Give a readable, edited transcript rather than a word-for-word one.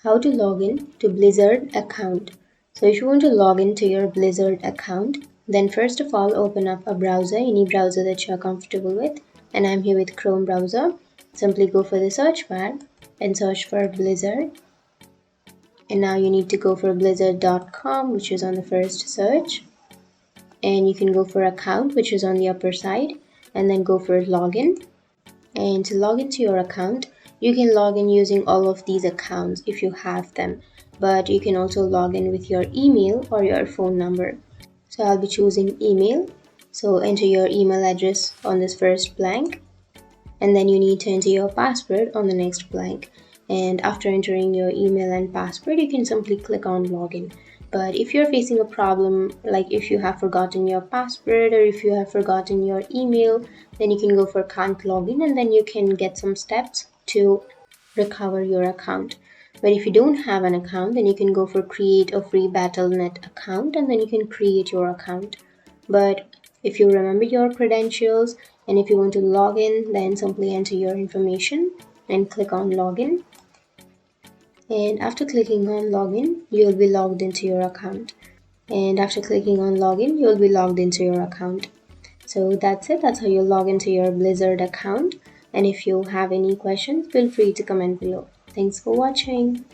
How to log in to Blizzard account. So if you want to log into your Blizzard account, then first of all open up a browser, any browser that you're comfortable with, and I'm here with Chrome browser. Simply go for the search bar and search for Blizzard, and now you need to go for blizzard.com, which is on the first search, and you can go for account, which is on the upper side, and then go for login. And to log into your account, you can log in using all of these accounts if you have them, but you can also log in with your email or your phone number. So I'll be choosing email. So enter your email address on this first blank, and then you need to enter your password on the next blank. And after entering your email and password, you can simply click on login. But if you're facing a problem, like if you have forgotten your password or if you have forgotten your email, then you can go for can't login, and then you can get some steps to recover your account. But if you don't have an account, then you can go for create a free Battle.net account, and then you can create your account. But if you remember your credentials and if you want to log in, then simply enter your information and click on login. And after clicking on login, you'll be logged into your account. And after clicking on login, you'll be logged into your account. So that's it. That's how you log into your Blizzard account. And if you have any questions, feel free to comment below. Thanks for watching.